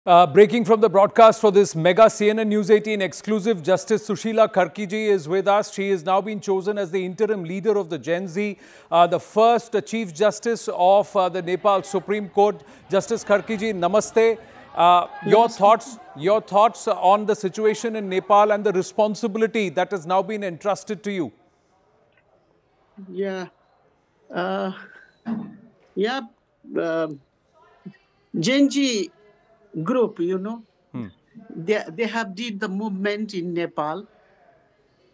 Breaking from the broadcast for this mega CNN News 18 exclusive, Justice Sushila Kharkiji is with us. She has now been chosen as the interim leader of the Gen Z, the first Chief Justice of the Nepal Supreme Court. Justice Kharkiji, namaste. Your thoughts on the situation in Nepal and the responsibility that has now been entrusted to you. Yeah, uh, yeah. Uh, Gen Z group, they have did the movement in Nepal,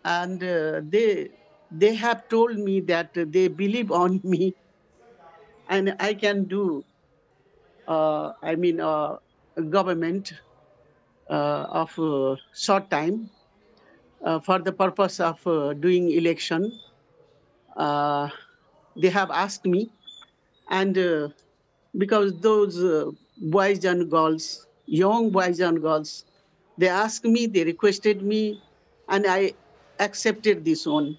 and they have told me that they believe on me, and I can do. Government of short time for the purpose of doing election. Uh, they have asked me, and because those boys and girls, young boys and girls, they asked me, they requested me, and I accepted this one.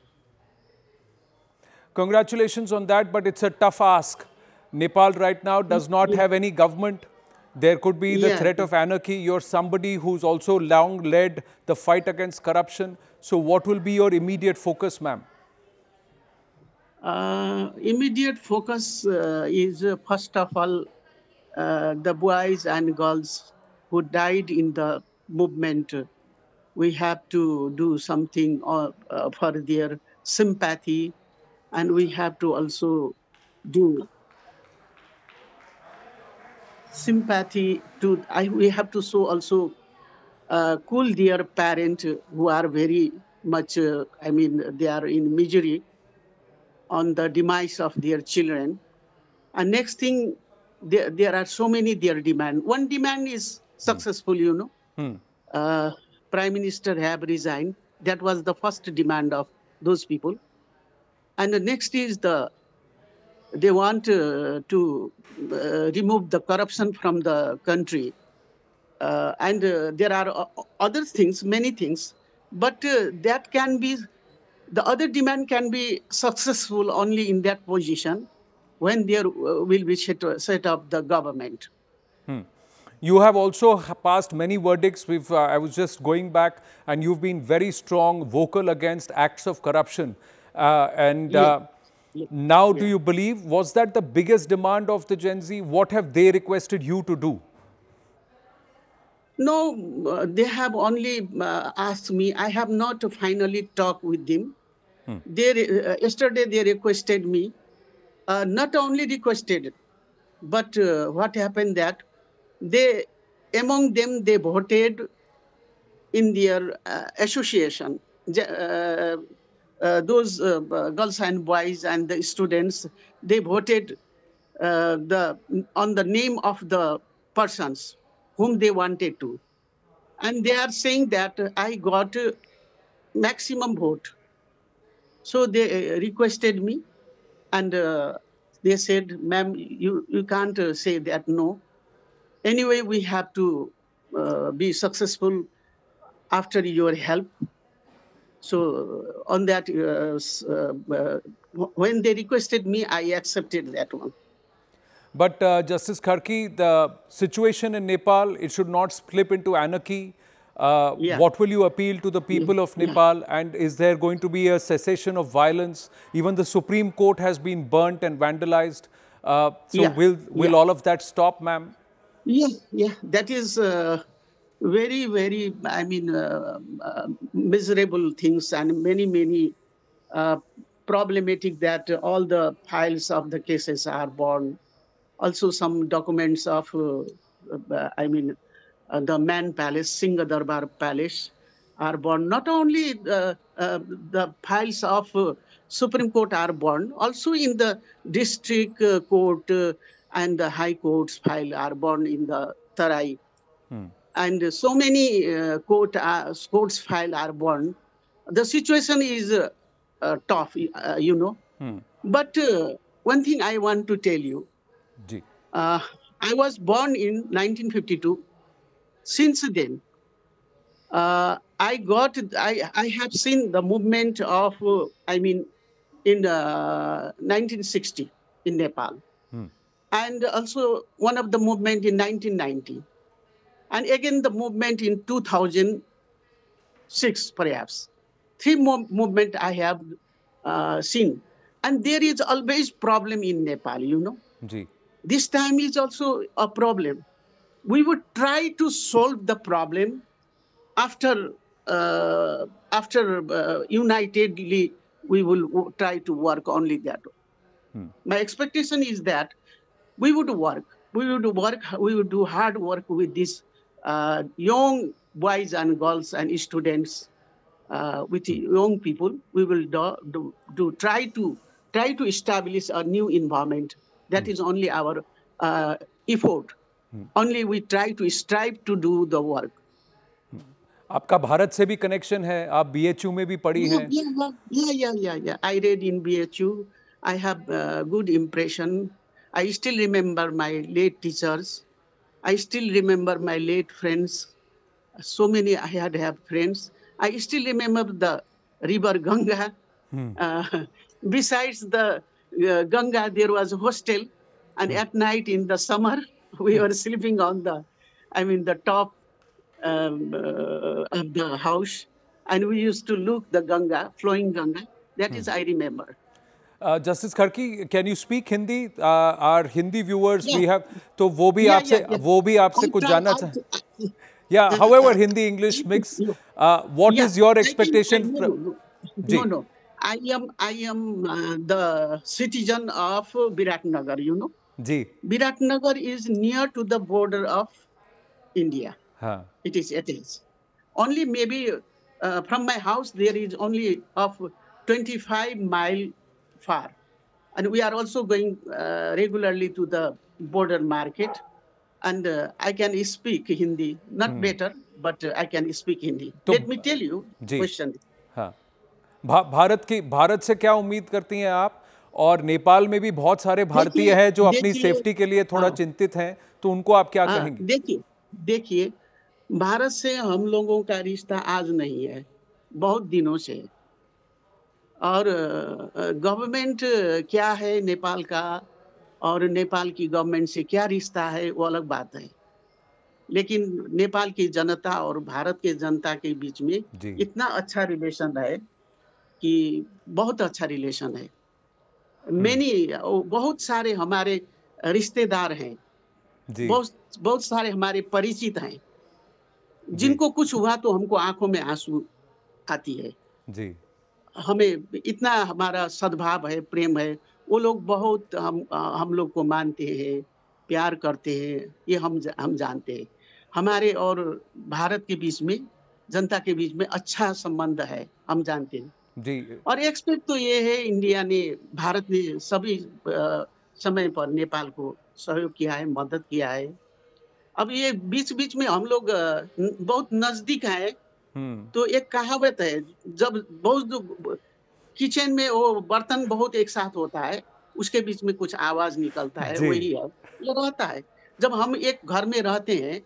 Congratulations on that, but it's a tough ask. Nepal right now does not Yeah, have any government. There could be the yeah. threat of anarchy. You're somebody who's also long led the fight against corruption. So what will be your immediate focus, ma'am? Immediate focus is first of all the boys and girls who died in the movement. We have to do something for their sympathy, and we have to also do sympathy to. We have to show also cool their parents who are very much. They are in misery on the demise of their children. And next thing, there are so many their demand. One demand is successful. Uh, Prime Minister have resigned. That was the first demand of those people. And the next is they want to remove the corruption from the country. And there are other things, many things, but that can be, the other demand can be successful only in that position when there will be set up the government. You have also passed many verdicts. I was just going back, and you've been very strong, vocal against acts of corruption. And Yeah, yeah, now, do yeah. you believe, was that the biggest demand of the Gen Z? What have they requested you to do? No, they have only asked me. I have not finally talked with them. Yesterday they requested me. Not only requested, but what happened that they, among them, they voted in their association. Those girls and boys and the students, they voted the on the name of the persons whom they wanted to, and they are saying that I got maximum vote. So they requested me, and they said, "Ma'am, you can't say that no. Anyway, we have to be successful after your help." So on that, when they requested me, I accepted that one. But Justice Kharki, the situation in Nepal, it should not slip into anarchy. Yeah, What will you appeal to the yeah, people of yeah, Nepal? And is there going to be a cessation of violence? Even the Supreme Court has been burnt and vandalized. So yeah, will yeah, all of that stop, ma'am? yeah, yeah. That is very, very, miserable things, and many, many uh, problematic that all the files of the cases are burned. Also, some documents of, the Man Palace, Singha Darbar Palace, are burned. Not only the files of Supreme Court are burned, also in the district court and the High Court's file are burned in the Tarai. And so many courts file are burned. The situation is tough. But one thing I want to tell you, Ji. uh, I was born in 1952. Since then, I have seen the movement of, in 1960 in Nepal, and also one of the movement in 1990. And again, the movement in 2006, perhaps. Three movement I have seen. And there is always problem in Nepal, you know. Ji. This time is also a problem. We would try to solve the problem after unitedly we will try to work only that. My expectation is that we would do hard work with these young boys and girls and students, with the young people. We will try to establish a new environment. That is only our effort. Only we try to strive to do the work. आपका भारत से भी connection है, आप BHU में भी पढ़ी हैं. Yeah. I read in BHU. I have good impression. I still remember my late teachers. I still remember my late friends. So many I have friends. I still remember the river Ganga. Besides the Ganga, there was a hostel, and at night in the summer, we were sleeping on the top of the house, and we used to look the Ganga, flowing Ganga. That is I remember. Justice Kharki, can you speak Hindi? Our Hindi viewers we have, तो वो भी आपसे कुछ जानना चाहते. Yeah, however, Hindi English mix. What is your expectation? No. I am the citizen of Biratnagar. You know. Ji. Biratnagar is near to the border of India. हाँ. It is. Only maybe from my house there is only of 25 mile far, and we are also going regularly to the border market, and I can speak Hindi, not better, but I can speak Hindi. Let me tell you question. हाँ. भारत से क्या उम्मीद करती हैं आप? और नेपाल में भी बहुत सारे भारतीय हैं जो अपनी सेफ्टी के लिए थोड़ा चिंतित हैं, तो उनको आप क्या कहेंगे? देखिए, भारत से हम लोगों का रिश्ता आज नहीं है, बहुत दिनों से. और गवर्नमेंट क्या है नेपाल का और नेपाल की गवर्नमेंट से क्या रिश्ता है वो अलग बात है. लेकिन नेपाल की जनता और भारत के जनता के बीच में इतना अच्छा रिलेशन है कि बहुत अच्छा रिलेशन है. बहुत सारे हमारे रिश्तेदार हैं, बहुत सारे हमारे परिचित हैं, जिनको कुछ हुआ तो हमको आंखों में आंसू आती है. जी. हमें इतना हमारा सद्भाव है, प्रेम है. वो लोग बहुत हम लोग को मानते हैं, प्यार करते हैं, ये हम जानते हैं. हमारे और भारत के बीच में, जनता के बीच में अच्छा संबंध है, हम जानते हैं. जी. और एक्सपेक्ट तो ये है, इंडिया ने, भारत ने सभी समय पर नेपाल को सहयोग किया है, मदद किया है. अब ये बीच में हम लोग बहुत नजदीक हैं. तो एक कहावत है, जब बहुत किचन में वो बर्तन बहुत एक साथ होता है, उसके बीच में कुछ आवाज निकलता है, वही है, ये रहता है. जब हम एक घर में रहते हैं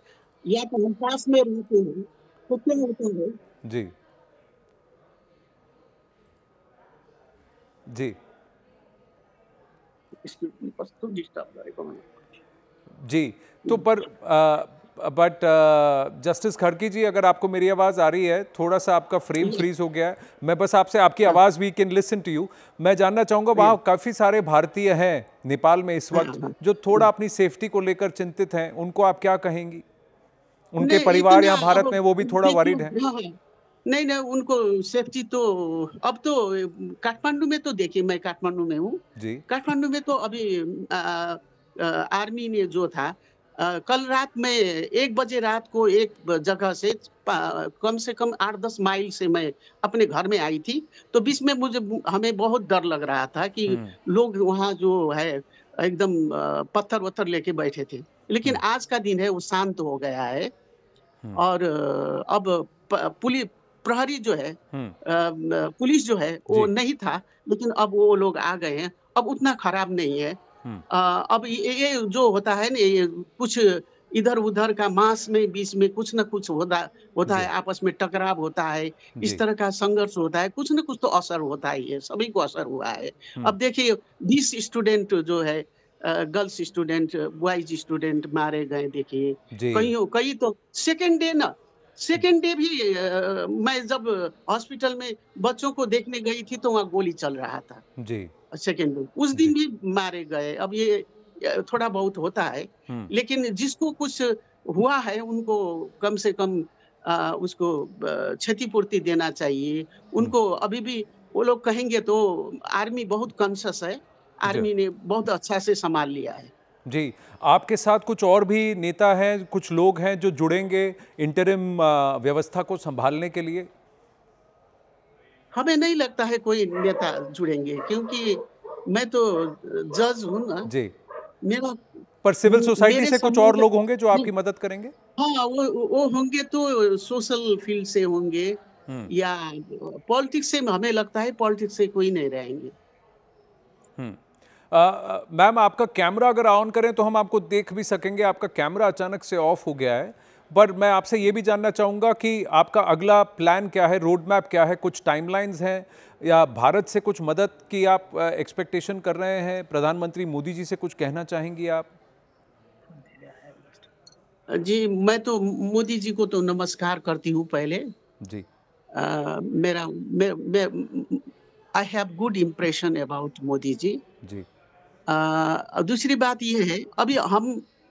या तो हम पास में रहते हैं तो क्या होता है? जी. तो बट जस्टिस खड़की जी, अगर आपको मेरी आवाज़ आ रही है, थोड़ा सा आपका फ्रेम फ्रीज हो गया है. मैं बस आपसे आपकी आवाज़ we can listen to you. मैं जानना चाहूँगा, वहाँ काफ़ी सारे भारतीय हैं नेपाल में इस वक्त जो थोड़ा अपनी सेफ्टी को लेकर चिंतित हैं, उनको आप क्या कहेंगी? उनके परिवार यहाँ भारत में वो भी थोड़ा वरीड हैं. नहीं, उनको सेफ्टी तो अब तो काठमांडू में तो देखिए, मैं काठमांडू में हूँ. काठमांडू में तो अभी आर्मी ने जो था, कल रात में 1 बजे रात को एक जगह से कम से कम 8-10 माइल से मैं अपने घर में आई थी. तो बीच में हमें बहुत डर लग रहा था कि लोग वहाँ जो है एकदम पत्थर वत्थर लेके बैठे थे. लेकिन आज का दिन है, वो शांत हो गया है. और अब प्रहरी जो है, पुलिस जो है, वो नहीं था, लेकिन अब वो लोग आ गए हैं. अब उतना खराब नहीं है. अब ये जो होता है ना, ये कुछ इधर उधर का मास में बीच में कुछ न कुछ होता है, आपस में टकराव होता है, इस तरह का संघर्ष होता है, कुछ न कुछ तो असर होता है. ये सभी को असर हुआ है. अब देखिए 20 स्टूडेंट जो है गर्ल्स स्टूडेंट, बॉयज स्टूडेंट मारे गए देखिए। जी, कई तो सेकेंड डे ना, सेकेंड डे भी मैं जब हॉस्पिटल में बच्चों को देखने गई थी तो वहाँ गोली चल रहा था। जी, सेकेंड डे उस जी। दिन भी मारे गए। अब ये थोड़ा बहुत होता है, हुँ, लेकिन जिसको कुछ हुआ है उनको कम से कम उसको क्षतिपूर्ति देना चाहिए। हुँ। उनको अभी भी वो लोग कहेंगे तो आर्मी बहुत कॉन्शियस है, जी, आर्मी ने बहुत अच्छा से संभाल लिया है। जी। आपके साथ कुछ और भी नेता हैं, कुछ लोग हैं जो जुड़ेंगे इंटरिम व्यवस्था को सँभालने के लिए? हमें नहीं लगता है कोई नेता जुड़ेंगे, क्योंकि मैं तो जज हूँ ना। जी। मेरा पर सिविल सोसाइटी मेरे से कुछ और संबंध लोग होंगे जो नहीं। आपकी मदद करेंगे? हाँ, वो होंगे तो सोशल फील्ड से होंगे, हुँ, या पॉलिटिक्स से हमें लगता है पॉलिटिक्स से कोई नहीं रहेंगे। हुँ। मैम आपका कैमरा अगर ऑन करें तो हम आपको देख भी सकेंगे, आपका कैमरा अचानक से ऑफ हो गया है। पर मैं आपसे ये भी जानना चाहूँगा कि आपका अगला प्लान क्या है, रोड मैप क्या है? कुछ टाइमलाइन्स हैं या भारत से कुछ मदद की आप एक्सपेक्टेशन कर रहे हैं? प्रधानमंत्री मोदी जी से कुछ कहना चाहेंगी आप? जी, मैं तो मोदी जी को तो नमस्कार करती हूँ पहले। जी, मेरा मैं I have good impression about Modi ji. जी, दूसरी बात ये है, अभी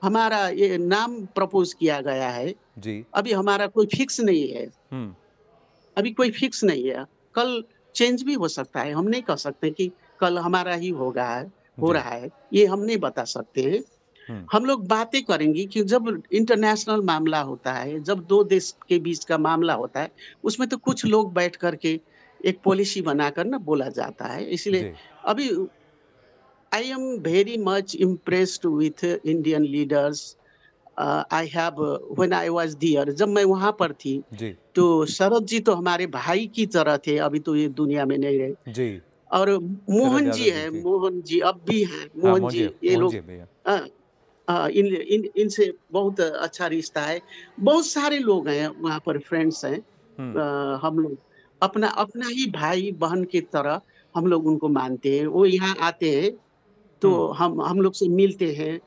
हमारा ये नाम प्रपोज़ किया गया है, जी। अभी हमारा कोई फिक्स नहीं है। हुँ, अभी कोई फिक्स नहीं है। कल चेंज भी हो सकता है। हम नहीं कह सकते कि कल हमारा ही हो जी। रहा है, ये हम नहीं बता सकते हैं। हुँ, हम लोग बातें करेंगे कि जब इंटरनेशनल मामला होता है, जब 2 देश के बीच का मामला होता है, उसमें तो कुछ लोग बैठ कर के एक पॉलिसी बनाकर ना बोला जाता है। इसलिए जी, अभी I am very much impressed with Indian leaders. I have when I was there, जब मैं वहाँ पर थी, जी, तो शरद जी तो हमारे भाई की तरह थे, अभी तो ये दुनिया में नहीं रहे। जी। और शरद मोहन जी यादव जी, हैं, जी। मोहन जी अब भी हैं, हाँ, मोहन जी, ये मोहन लोग जी भैया। अ इन इन इनसे बहुत अच्छा रिश्ता है। बहुत सारे लोग हैं वहाँ पर, फ्रेंड्स हैं। हुँ, हम लोग अपना अपना ही भाई-बहन की तरह हम लोग उनको मानते हैं। वो यहाँ आते हैं, तो हुँ, हम लोग से मिलते हैं,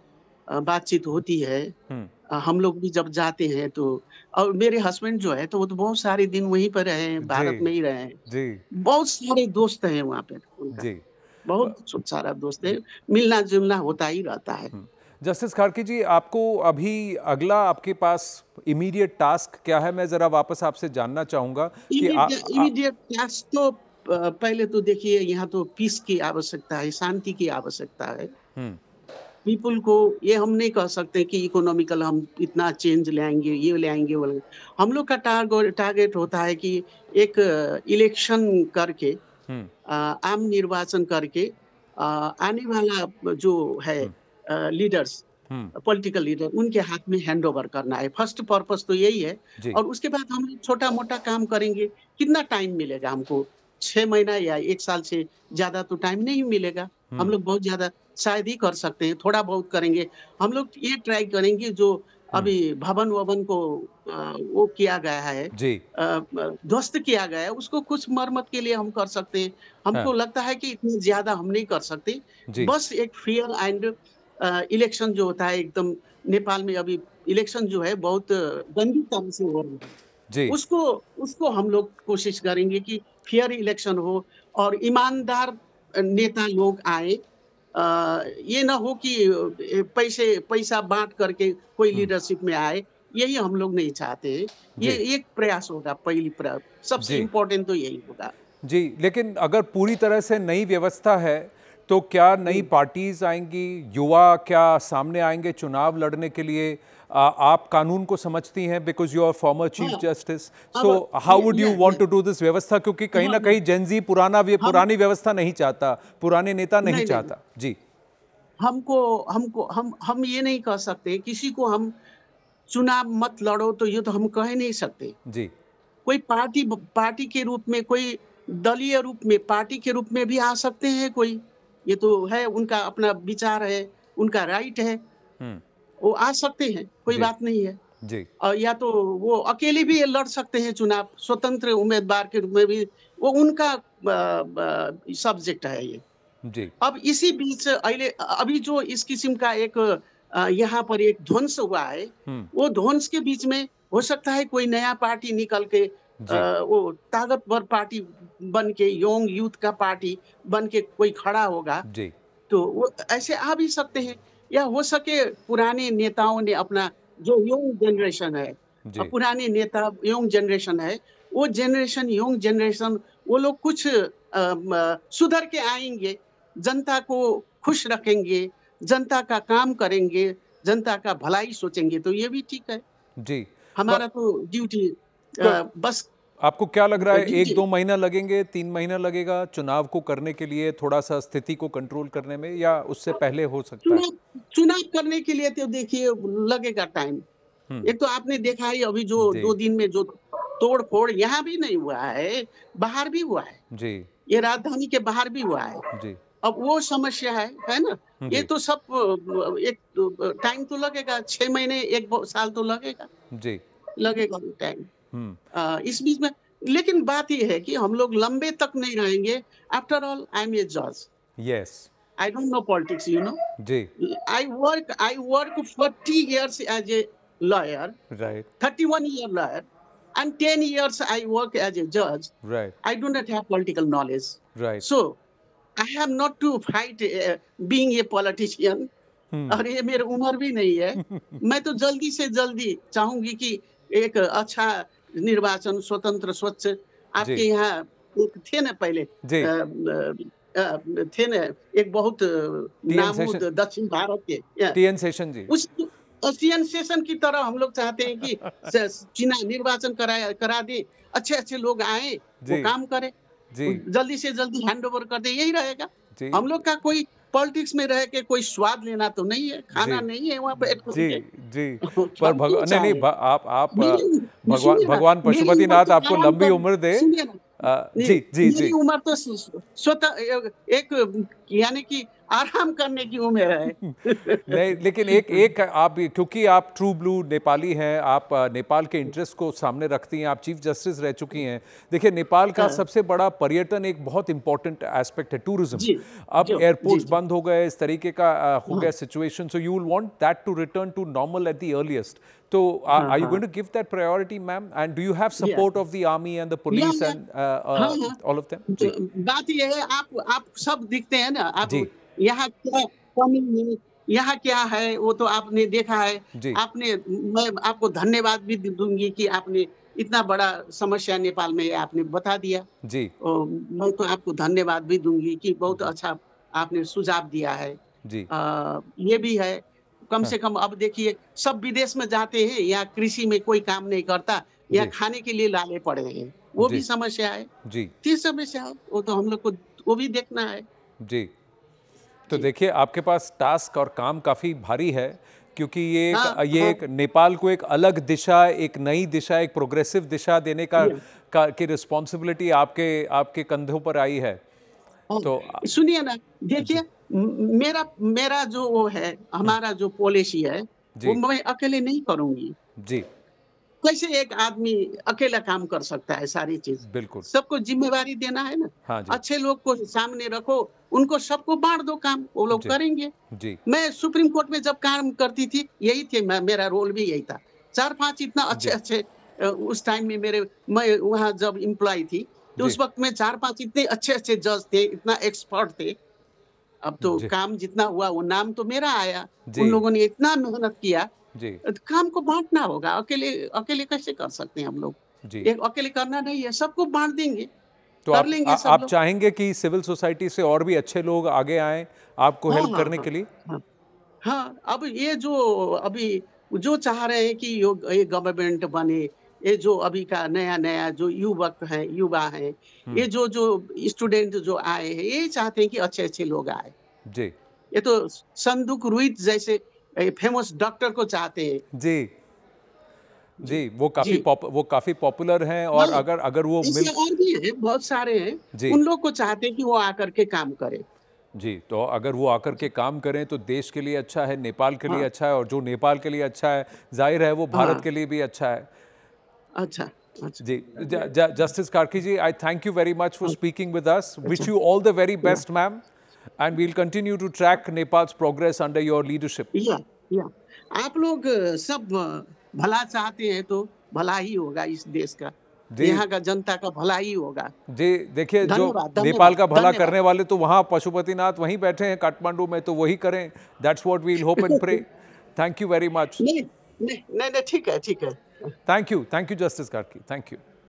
बातचीत होती है। हुँ। हम लोग भी जब जाते हैं तो, और मेरे हस्बैंड जो है तो वो तो बहुत सारे दिन वहीं पर रहे हैं, जी, भारत में ही रहे हैं। जी, बहुत सारे दोस्त हैं वहाँ पे उनका, जी। बहुत ब सारा दोस्त है, जी, मिलना-जुलना होता ही रहता है। हुँ। जस्टिस खाड़की जी, आपको अभी अगला आपके पास इमीडिएट टास्क क्या है? मैं ज़रा वापस आपसे जानना चाहूँगा कि इमीडिएट टास्क तो पहले तो देखिए, यहाँ तो पीस की आवश्यकता है, शांति की आवश्यकता है। हुँ, पीपल को ये हम नहीं कह सकते कि इकोनॉमिकल हम इतना चेंज लाएँगे, ये लाएँगे, वो लाएँगे। हम लोग का टारगेट होता है कि एक इलेक्शन करके, हुँ, आम निर्वाचन करके, आने वाला जो है हुँ, लीडर्स, हुँ, पॉलिटिकल लीडर, उनके हाथ में हैंडओवर करना है। फर्स्ट पर्पज़ तो यही है, जी, और उसके बाद हम लोग छोटा-मोटा काम करेंगे। कितना टाइम मिलेगा हमको? 6 महीना या 1 साल से ज़्यादा तो टाइम नहीं मिलेगा। हम हुँ, लोग बहुत ज़्यादा शायद ही कर सकते हैं, थोड़ा बहुत करेंगे। हम लोग ये ट्राई करेंगे जो हुँ, अभी भवन-ववन को वो किया गया है, जी, ध्वस्त किया गया है, उसको कुछ मरम्मत के लिए हम कर सकते हैं। हाँ, हमको लगता है कि इतनी ज़्यादा हम नहीं कर सकते। जी, बस एक फेयर एंड इलेक्शन जो होता है एकदम, नेपाल में अभी इलेक्शन जो है बहुत गंदी तरह से हो रहा है। जी, उसको उसको हम लोग कोशिश करेंगे कि फेयर इलेक्शन हो और ईमानदार नेता लोग आएँ। ये ना हो कि पैसा बाँट करके कोई हुँ, लीडरशिप में आए, यही हम लोग नहीं चाहते हैं। ये जी, एक प्रयास होगा, सबसे जी। इम्पोर्टेंट तो यही होगा। जी, लेकिन अगर पूरी तरह से नई व्यवस्था है, तो क्या नई हुँ। पार्टीज़ आएँगी? युवा क्या सामने आएँगे चुनाव लड़ने के लिए? आप कानून को समझती हैं because you are former chief हाँ, जस्टिस। अब so how would you want ये टू डू दिस व्यवस्था क्योंकि कहीं हाँ, न कहीं जेन ज़ी हम पुरानी व्यवस्था नहीं चाहता, पुराने नेता नहीं नहीं, नहीं। चाहता। जी, हमको हमको हम ये नहीं कह सकते, किसी को हम चुनाव मत लड़ो, तो ये तो हम कह ही नहीं सकते। जी, कोई पार्टी के रूप में, कोई दलीय रूप में, पार्टी के रूप में भी आ सकते हैं कोई। ये तो है, उनका अपना विचार है, उनका राइट है, हुँ, वो आ सकते हैं, कोई जी, बात नहीं है। जी, या तो वो अकेले भी ये लड़ सकते हैं चुनाव, स्वतंत्र उम्मीदवार के रूप में भी, वो उनका सब्जेक्ट है ये। जी अब इसी बीच अभी जो इस किस्म का एक यहाँ पर एक ध्वंस हुआ है, वो ध्वंस के बीच में हो सकता है कोई नया पार्टी निकल के जी वो ताकतवर पार्टी बन के, यंग यूथ का पार्टी बन के कोई खड़ा होगा, जी तो वो ऐसे आ भी सकते हैं। या हो सके पुराने नेताओं ने अपना जो यंग जनरेशन है, जी पुराने नेता यंग जनरेशन है, वो जनरेशन यंग जनरेशन वो लोग कुछ सुधर के आएंगे, जनता को खुश रखेंगे, जनता का काम करेंगे, जनता का भलाई सोचेंगे, तो ये भी ठीक है। जी हमारा तो ड्यूटी क- बस आपको क्या लग रहा है, एक ड्यूटी दो महीना लगेंगे, 3 महीना लगेगा चुनाव को करने के लिए, थोड़ा सा स्थिति को कंट्रोल करने में, या उससे पहले हो सकता है? चुनाव चुनाव करने के लिए तो देखिए लगेगा टाइम। हम्म एक तो आपने देखा है अभी जो जी 2 दिन में जो तोड़-फोड़ यहाँ भी नहीं हुआ है, बाहर भी हुआ है। जी ये राजधानी के बाहर भी हुआ है। जी अब वो समस्या है ना? ये जी तो सब एक टाइम तो लगेगा, 6 महीने, 1 साल तो जी लगेगा टाइम। हम्म इस बीच में लेकिन बात ये है कि हम लोग लंबे तक नहीं रहेंगे। After all I am a जज। Yes I don't know politics, you know. जी I work 40 years as a lawyer, right 31-year lawyer, and 10 years I work as a judge. Right I do not have political knowledge. Right So, I have not to fight being a politician. और ये मेरी उम्र भी नहीं है। मैं तो जल्दी से जल्दी चाहूंगी कि एक अच्छा निर्वाचन, स्वतंत्र, स्वच्छ। जी आपके यहाँ एक थे ना पहले जी थे ना एक बहुत टीएन नामूद सेशन, दक्षिण भारत के टीएन सेशन जी उस एशियन सेशन की तरह हम लोग चाहते हैं कि चुनाव निर्वाचन करा दे, अच्छे-अच्छे लोग आए, वो जी काम करें, जी जल्दी से जल्दी हैंड ओवर कर दे, यही रहेगा। जी हम लोग का कोई पॉलिटिक्स में रह के कोई स्वाद लेना तो नहीं है, जी खाना नहीं है वहाँ बैठ जी के। जी पर हम क्यों नहीं नहीं चाहें? आप सुनिए ना, भगवान मेरी उम्र पशुपतिनाथ तो आपको आराम लंबी कर उम्र दे। सुनिए ना, जी जी मेरी जी उम्र तो स्वतः एक यानी कि आराम करने की उम्र है। नहीं, लेकिन एक एक आप, क्योंकि आप ट्रू ब्लू नेपाली हैं, आप नेपाल के इंटरेस्ट को सामने रखती हैं, आप चीफ जस्टिस रह चुकी हैं। देखिए, नेपाल का हाँ, सबसे बड़ा पर्यटन एक बहुत इंपॉर्टेंट एस्पेक्ट है, टूरिज्म। जी, अब जी, एयरपोर्ट्स जी। बंद हो गए, इस तरीके का हो हाँ, गया situation, so you will want that to return to normal at the earliest. तो हाँ, आर यू हाँ। Going to give that priority, ma'am? And do you have या support of the army and the या police या and हाँ, हाँ। All of them? जी बात ये है आप सब दिखते हैं ना, आप जी यहाँ क्या कमी है, यहाँ क्या है वो तो आपने देखा है। जी मैं आपको धन्यवाद भी दूँगी कि आपने इतना बड़ा समस्या नेपाल में है, आपने बता दिया। जी मैं तो आपको धन्यवाद भी दूँगी कि बहुत जी अच्छा आपने सुझाव दिया है। जी ये भी है, कम हाँ से कम अब देखिए सब विदेश में जाते हैं, यहाँ कृषि में कोई काम नहीं करता, यहाँ जी खाने के लिए लाले पड़े हैं, वो भी जी समस्या है। जी ये समस्या है, वो तो हम लोग को वो भी देखना है। जी तो जी। देखिए, आपके पास टास्क और काम काफ़ी भारी है, क्योंकि हाँ, ये हाँ, एक नेपाल को एक अलग दिशा, एक नई दिशा, एक प्रोग्रेसिव दिशा देने ये की रिस्पॉन्सिबिलिटी आपके आपके कंधों पर आई है। हाँ, तो सुनिए ना, देखिए जी मेरा मेरा जो वो है, हमारा जो पॉलिसी है, वो जी मैं अकेले नहीं करूँगी। जी कैसे एक आदमी अकेला काम कर सकता है सारी चीज़? बिल्कुल। सबको ज़िम्मेवारी देना है ना। हाँ जी अच्छे लोग को सामने रखो, उनको सबको बाँट दो काम, वो लोग जी करेंगे। जी मैं सुप्रीम कोर्ट में जब काम करती थी, यही थे मेरा रोल भी यही था। 4-5 इतना जी अच्छे-अच्छे उस टाइम में मैं वहाँ जब एम्प्लॉयी थी, तो जी उस वक़्त में 4-5 इतने अच्छे-अच्छे जज थे, इतना एक्सपर्ट थे। अब तो जी काम जितना हुआ वो नाम तो मेरा आया। जी उन लोगों ने इतना मेहनत किया, जी काम को बाँटना होगा। अकेले अकेले कैसे कर सकते हैं हम लोग? जी एक अकेले करना नहीं है, सबको बाँट देंगे, तो कर लेंगे सब आप लोग। चाहेंगे कि सिविल सोसाइटी से और भी अच्छे लोग आगे आएं आपको हाँ, हेल्प हाँ, करने हाँ, के लिए? हाँ। हाँ, अब ये जो अभी जो चाह रहे हैं कि ये गवर्नमेंट बने, ये जो अभी का नया-नया जो युवक हैं, युवा हैं, हम्म ये जो स्टूडेंट जो आए हैं, ये चाहते हैं कि अच्छे-अच्छे लोग आए। जी ये तो संदूक रुइत जैसे फेमस डॉक्टर को चाहते हैं। जी जी, जी जी। वो काफी पॉपुलर हैं, और हाँ, अगर अगर वो ऐसे मिल और भी हैं, बहुत सारे हैं। जी उन लोग को चाहते हैं कि वो आकर के काम करें। जी तो अगर वो आकर के काम करें तो देश के लिए अच्छा है, नेपाल के लिए हाँ, अच्छा है, और जो नेपाल के लिए अच्छा है, जाहिर है वो भारत हाँ। के लिए भी अच्छा है। अच्छा, अच्छा। जी justice Karki ji, I thank you very much for हाँ, स्पीकिंग विद अस, विश अच्छा। यू ऑल द वेरी या best ma'am. And we'll continue to track Nepal's progress under your leadership. या आप लोग सब भला चाहते हैं तो भला ही होगा इस देश का, यहाँ का जनता का भला ही होगा। जी देखिए, जो नेपाल का भला करने वाले तो वहाँ पशुपतिनाथ वहीं बैठे हैं काठमांडू में, तो वही करें। That's what we'll hope and pray. Thank you very much. नहीं, ठीक है। Thank you justice Karki, thank you.